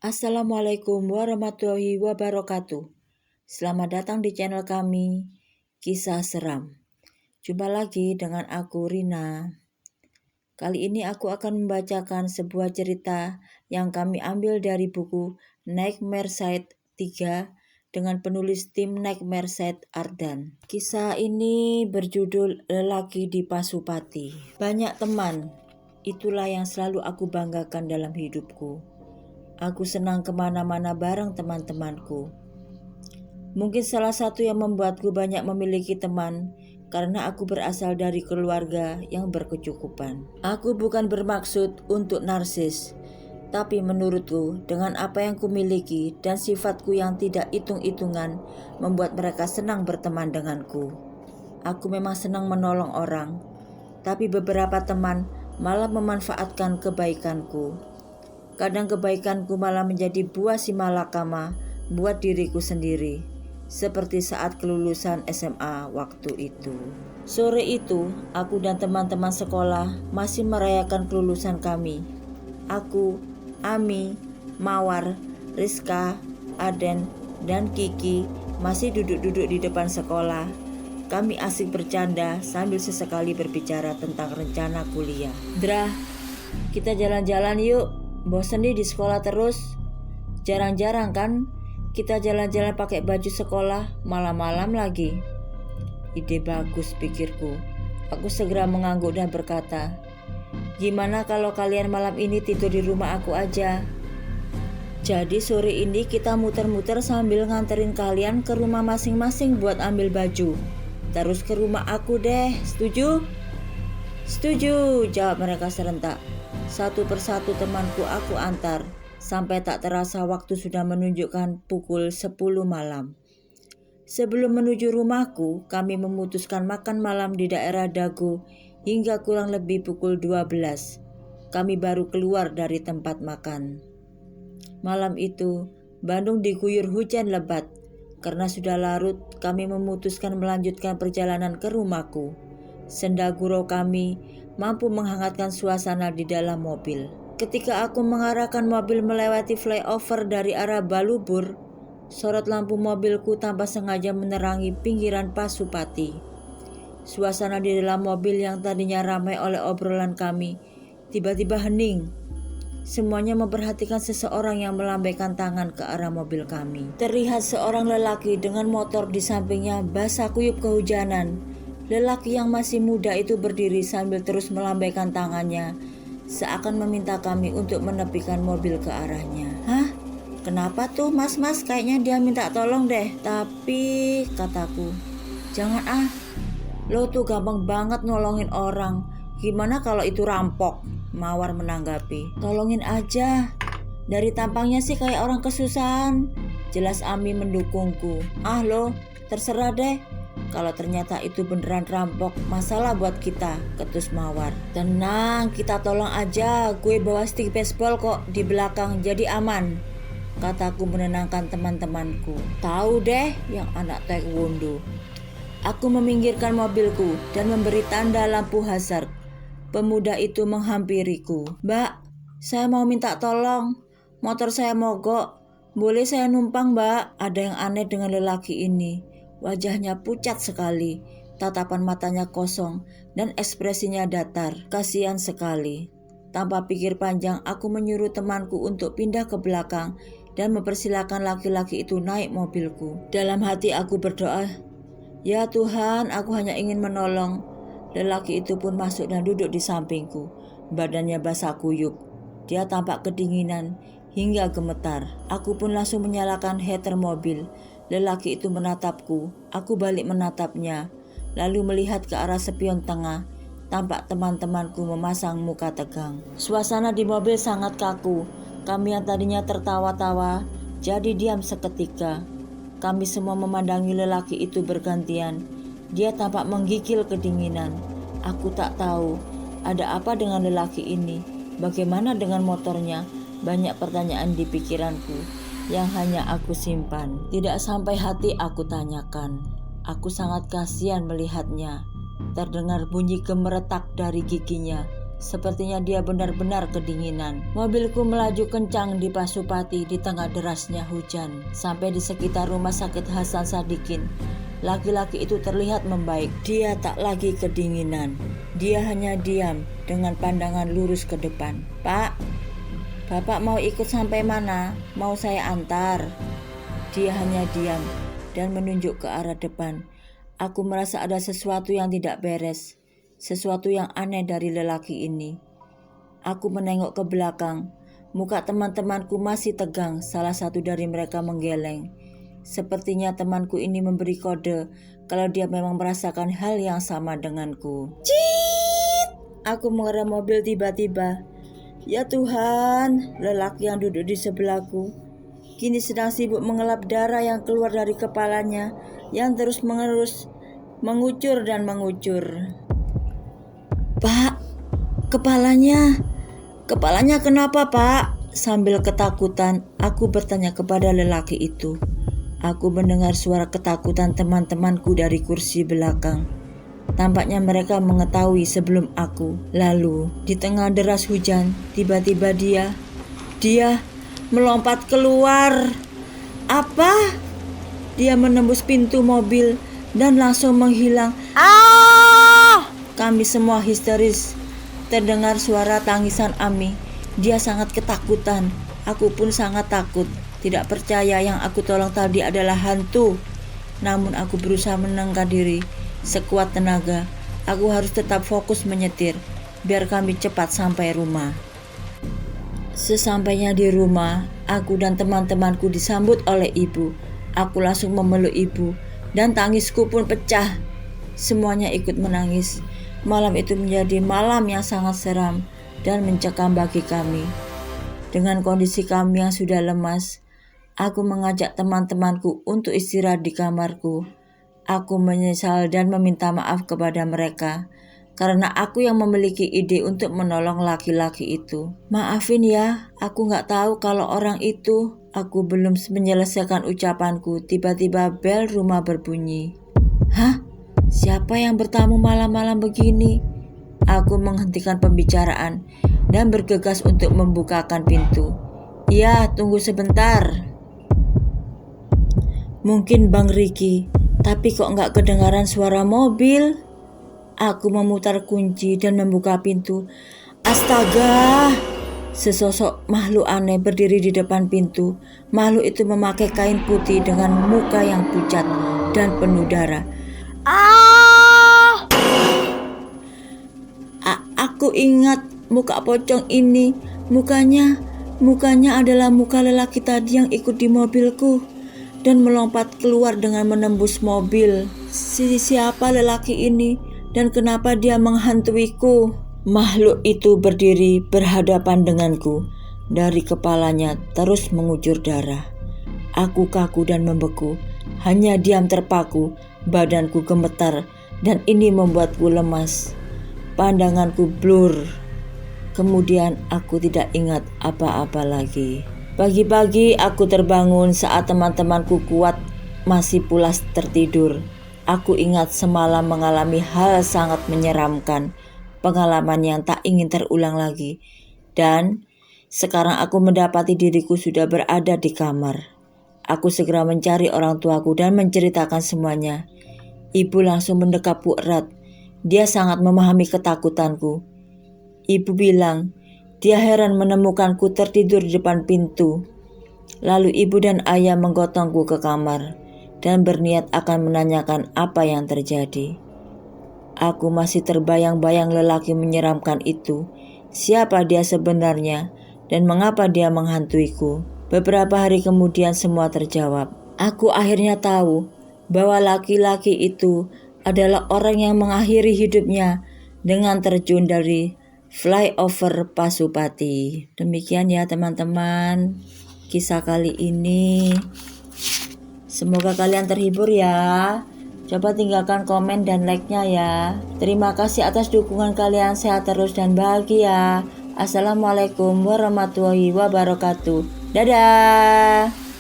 Assalamualaikum warahmatullahi wabarakatuh. Selamat datang di channel kami, Kisah Seram. Jumpa lagi dengan aku, Rina. Kali ini aku akan membacakan sebuah cerita yang kami ambil dari buku Nightmare Side 3 dengan penulis tim Nightmare Side Ardan. Kisah ini berjudul Lelaki di Pasupati. Banyak teman, itulah yang selalu aku banggakan dalam hidupku. Aku senang kemana-mana bareng teman-temanku. Mungkin salah satu yang membuatku banyak memiliki teman karena aku berasal dari keluarga yang berkecukupan. Aku bukan bermaksud untuk narsis, tapi menurutku dengan apa yang kumiliki dan sifatku yang tidak hitung-hitungan membuat mereka senang berteman denganku. Aku memang senang menolong orang, tapi beberapa teman malah memanfaatkan kebaikanku. Kadang kebaikanku malah menjadi buah si malakama buat diriku sendiri, seperti saat kelulusan SMA waktu itu. Sore itu, aku dan teman-teman sekolah masih merayakan kelulusan kami. Aku, Ami, Mawar, Rizka, Aden, dan Kiki masih duduk-duduk di depan sekolah. Kami asik bercanda sambil sesekali berbicara tentang rencana kuliah. Drah, kita jalan-jalan yuk. Bosen nih di sekolah terus. Jarang-jarang kan kita jalan-jalan pakai baju sekolah malam-malam lagi. Ide bagus, pikirku. Aku segera mengangguk dan berkata, gimana kalau kalian malam ini tidur di rumah aku aja? Jadi sore ini kita muter-muter sambil nganterin kalian ke rumah masing-masing buat ambil baju. Terus ke rumah aku deh, setuju? Setuju, jawab mereka serentak. Satu persatu temanku aku antar, sampai tak terasa waktu sudah menunjukkan pukul 10 malam. Sebelum menuju rumahku, kami memutuskan makan malam di daerah Dago hingga kurang lebih pukul 12. Kami baru keluar dari tempat makan. Malam itu, Bandung diguyur hujan lebat. Karena sudah larut, kami memutuskan melanjutkan perjalanan ke rumahku. Senda gurau kami mampu menghangatkan suasana di dalam mobil. Ketika aku mengarahkan mobil melewati flyover dari arah Balubur, sorot lampu mobilku tanpa sengaja menerangi pinggiran Pasupati. Suasana di dalam mobil yang tadinya ramai oleh obrolan kami, tiba-tiba hening. Semuanya memperhatikan seseorang yang melambaikan tangan ke arah mobil kami. Terlihat seorang lelaki dengan motor di sampingnya basah kuyup kehujanan. Lelaki yang masih muda itu berdiri sambil terus melambaikan tangannya, seakan meminta kami untuk menepikan mobil ke arahnya. Hah? Kenapa tuh mas-mas? Kayaknya dia minta tolong deh. Tapi, kataku, jangan ah. Lo tuh gampang banget nolongin orang. Gimana kalau itu rampok? Mawar menanggapi. Tolongin aja. Dari tampangnya sih kayak orang kesusahan. Jelas Ami mendukungku. Ah lo, terserah deh. Kalau ternyata itu beneran rampok, masalah buat kita, ketus Mawar. Tenang, kita tolong aja. Gue bawa stick baseball kok di belakang, jadi aman, kataku menenangkan teman-temanku. Tahu deh yang anak taekwondo. Aku meminggirkan mobilku dan memberi tanda lampu hazard. Pemuda itu menghampiriku. Mbak, saya mau minta tolong. Motor saya mogok. Boleh saya numpang, Mbak? Ada yang aneh dengan lelaki ini. Wajahnya pucat sekali, tatapan matanya kosong, dan ekspresinya datar. Kasihan sekali. Tanpa pikir panjang, aku menyuruh temanku untuk pindah ke belakang dan mempersilakan laki-laki itu naik mobilku. Dalam hati aku berdoa, ya Tuhan, aku hanya ingin menolong. Lelaki itu pun masuk dan duduk di sampingku. Badannya basah kuyup. Dia tampak kedinginan hingga gemetar. Aku pun langsung menyalakan heater mobil. Lelaki itu menatapku, aku balik menatapnya, lalu melihat ke arah spion tengah. Tampak teman-temanku memasang muka tegang. Suasana di mobil sangat kaku. Kami yang tadinya tertawa-tawa, jadi diam seketika. Kami semua memandangi lelaki itu bergantian. Dia tampak menggigil kedinginan. Aku tak tahu, ada apa dengan lelaki ini? Bagaimana dengan motornya? Banyak pertanyaan di pikiranku yang hanya aku simpan. Tidak sampai hati aku tanyakan. Aku sangat kasihan melihatnya. Terdengar bunyi gemeretak dari giginya Sepertinya dia benar-benar kedinginan. Mobilku melaju kencang di Pasupati di tengah derasnya hujan. Sampai di sekitar rumah sakit Hasan Sadikin, laki-laki itu terlihat membaik. Dia tak lagi kedinginan. Dia hanya diam dengan pandangan lurus ke depan. "Pak, Bapak mau ikut sampai mana? Mau saya antar?" Dia hanya diam dan menunjuk ke arah depan. Aku merasa ada sesuatu yang tidak beres, sesuatu yang aneh dari lelaki ini. Aku menengok ke belakang. Muka teman-temanku masih tegang. Salah satu dari mereka menggeleng. Sepertinya temanku ini memberi kode kalau dia memang merasakan hal yang sama denganku. Ciit! Aku mengerem mobil tiba-tiba. Ya Tuhan, lelaki yang duduk di sebelahku kini sedang sibuk mengelap darah yang keluar dari kepalanya yang terus-menerus mengucur dan mengucur. "Pak, kepalanya kenapa, Pak?" Sambil ketakutan, aku bertanya kepada lelaki itu. Aku mendengar suara ketakutan teman-temanku dari kursi belakang. Tampaknya mereka mengetahui sebelum aku. Lalu, di tengah deras hujan, tiba-tiba dia melompat keluar. Apa? Dia menembus pintu mobil dan langsung menghilang. Kami semua histeris. Terdengar suara tangisan Ami. Dia sangat ketakutan. Aku pun sangat takut. Tidak percaya yang aku tolong tadi adalah hantu. Namun aku berusaha menenangkan diri. Sekuat tenaga, aku harus tetap fokus menyetir biar kami cepat sampai rumah. Sesampainya di rumah, aku dan teman-temanku disambut oleh ibu. Aku langsung memeluk ibu dan tangisku pun pecah. Semuanya ikut menangis. Malam itu menjadi malam yang sangat seram dan mencekam bagi kami. Dengan kondisi kami yang sudah lemas, aku mengajak teman-temanku untuk istirahat di kamarku. Aku menyesal dan meminta maaf kepada mereka karena aku yang memiliki ide untuk menolong laki-laki itu. "Maafin ya, aku gak tahu kalau orang itu." Aku belum menyelesaikan ucapanku, tiba-tiba bel rumah berbunyi. "Hah? Siapa yang bertamu malam-malam begini?" Aku menghentikan pembicaraan dan bergegas untuk membukakan pintu. "Iya, tunggu sebentar." "Mungkin Bang Riki, tapi kok gak kedengaran suara mobil?" Aku memutar kunci dan membuka pintu. Astaga! Sesosok makhluk aneh berdiri di depan pintu. Makhluk itu memakai kain putih dengan muka yang pucat dan penuh darah. Aku ingat muka pocong ini. Mukanya adalah muka lelaki tadi yang ikut di mobilku dan melompat keluar dengan menembus mobil. Siapa lelaki ini? Dan kenapa dia menghantuiku? Makhluk itu berdiri berhadapan denganku. Dari kepalanya terus mengucur darah. Aku kaku dan membeku. Hanya diam terpaku. Badanku gemetar dan ini membuatku lemas. Pandanganku blur. Kemudian aku tidak ingat apa-apa lagi. Pagi-pagi aku terbangun saat teman-temanku kuat masih pulas tertidur. Aku ingat semalam mengalami hal sangat menyeramkan, pengalaman yang tak ingin terulang lagi. Dan sekarang aku mendapati diriku sudah berada di kamar. Aku segera mencari orang tuaku dan menceritakan semuanya. Ibu langsung mendekapku erat. Dia sangat memahami ketakutanku. Ibu bilang, dia heran menemukanku tertidur di depan pintu. Lalu ibu dan ayah menggotongku ke kamar dan berniat akan menanyakan apa yang terjadi. Aku masih terbayang-bayang lelaki menyeramkan itu. Siapa dia sebenarnya dan mengapa dia menghantuiku? Beberapa hari kemudian semua terjawab. Aku akhirnya tahu bahwa laki-laki itu adalah orang yang mengakhiri hidupnya dengan terjun dari flyover Pasupati. Demikian ya teman-teman, kisah kali ini. Semoga kalian terhibur ya. Coba tinggalkan komen dan like-nya ya. Terima kasih atas dukungan kalian. Sehat terus dan bahagia. Assalamualaikum warahmatullahi wabarakatuh. Dadah.